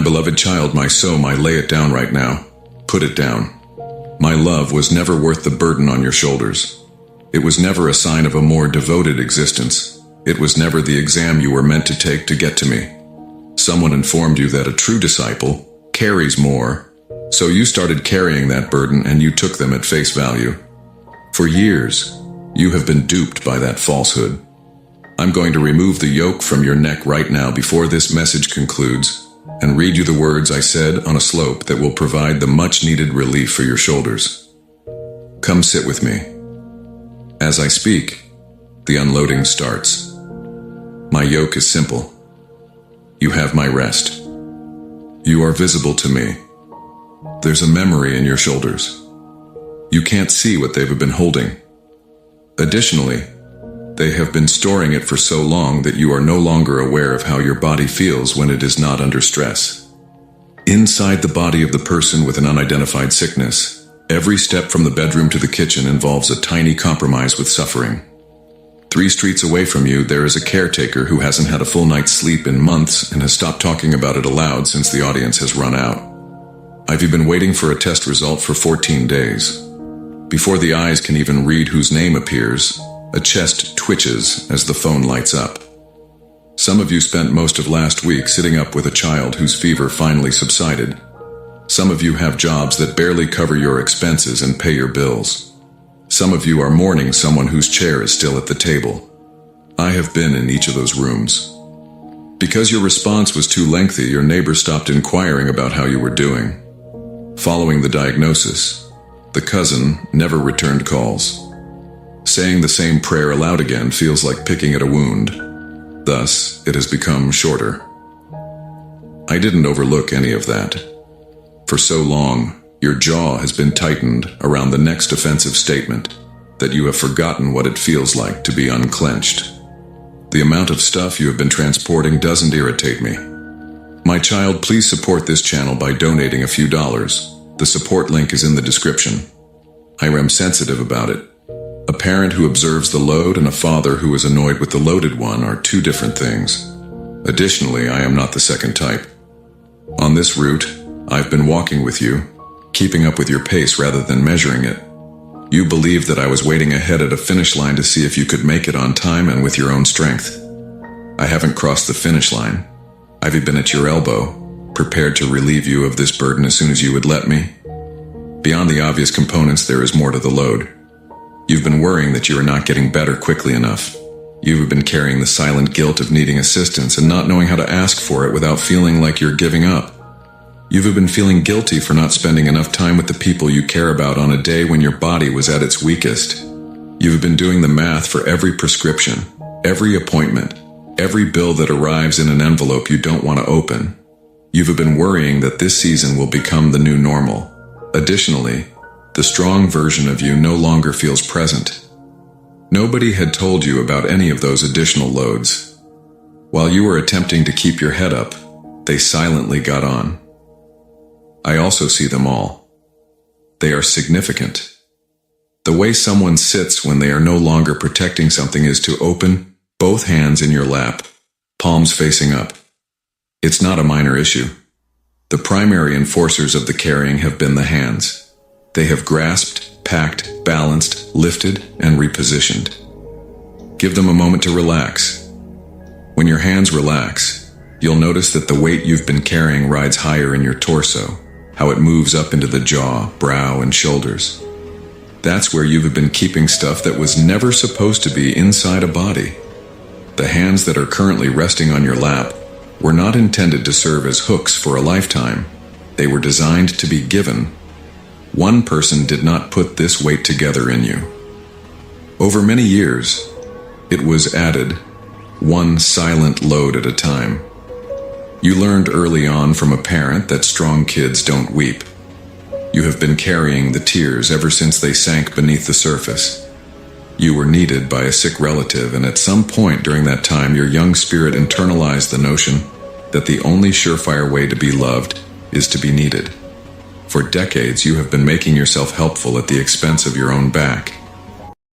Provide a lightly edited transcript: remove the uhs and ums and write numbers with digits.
beloved child, my soul, lay it down right now. Put it down. My love was never worth the burden on your shoulders. It was never a sign of a more devoted existence. It was never the exam you were meant to take to get to me. Someone informed you that a true disciple carries more, so you started carrying that burden and you took them at face value. For years, you have been duped by that falsehood. I'm going to remove the yoke from your neck right now before this message concludes, and read you the words I said on a slope that will provide the much-needed relief for your shoulders. Come sit with me. As I speak, the unloading starts. My yoke is simple. You have my rest. You are visible to me. There's a memory in your shoulders. You can't see what they've been holding. Additionally, they have been storing it for so long that you are no longer aware of how your body feels when it is not under stress. Inside the body of the person with an unidentified sickness, every step from the bedroom to the kitchen involves a tiny compromise with suffering. 3 streets away from you, there is a caretaker who hasn't had a full night's sleep in months and has stopped talking about it aloud since the audience has run out. I've been waiting for a test result for 14 days. Before the eyes can even read whose name appears, a chest twitches as the phone lights up. Some of you spent most of last week sitting up with a child whose fever finally subsided. Some of you have jobs that barely cover your expenses and pay your bills. Some of you are mourning someone whose chair is still at the table. I have been in each of those rooms. Because your response was too lengthy, your neighbor stopped inquiring about how you were doing. Following the diagnosis, the cousin never returned calls. Saying the same prayer aloud again feels like picking at a wound. Thus, it has become shorter. I didn't overlook any of that. For so long, your jaw has been tightened around the next offensive statement that you have forgotten what it feels like to be unclenched. The amount of stuff you have been transporting doesn't irritate me. My child, please support this channel by donating a few dollars. The support link is in the description. I am sensitive about it. A parent who observes the load and a father who is annoyed with the loaded one are 2 different things. Additionally, I am not the second type. On this route, I've been walking with you, keeping up with your pace rather than measuring it. You believed that I was waiting ahead at a finish line to see if you could make it on time and with your own strength. I haven't crossed the finish line. I've been at your elbow, prepared to relieve you of this burden as soon as you would let me. Beyond the obvious components, there is more to the load. You've been worrying that you are not getting better quickly enough. You've been carrying the silent guilt of needing assistance and not knowing how to ask for it without feeling like you're giving up. You've been feeling guilty for not spending enough time with the people you care about on a day when your body was at its weakest. You've been doing the math for every prescription, every appointment, every bill that arrives in an envelope you don't want to open. You've been worrying that this season will become the new normal. Additionally, the strong version of you no longer feels present. Nobody had told you about any of those additional loads. While you were attempting to keep your head up, they silently got on. I also see them all. They are significant. The way someone sits when they are no longer protecting something is to open both hands in your lap, palms facing up. It's not a minor issue. The primary enforcers of the carrying have been the hands. They have grasped, packed, balanced, lifted, and repositioned. Give them a moment to relax. When your hands relax, you'll notice that the weight you've been carrying rides higher in your torso, how it moves up into the jaw, brow, and shoulders. That's where you've been keeping stuff that was never supposed to be inside a body. The hands that are currently resting on your lap were not intended to serve as hooks for a lifetime. They were designed to be given. One person did not put this weight together in you. Over many years, it was added, one silent load at a time. You learned early on from a parent that strong kids don't weep. You have been carrying the tears ever since they sank beneath the surface. You were needed by a sick relative, and at some point during that time, your young spirit internalized the notion that the only surefire way to be loved is to be needed. For decades, you have been making yourself helpful at the expense of your own back.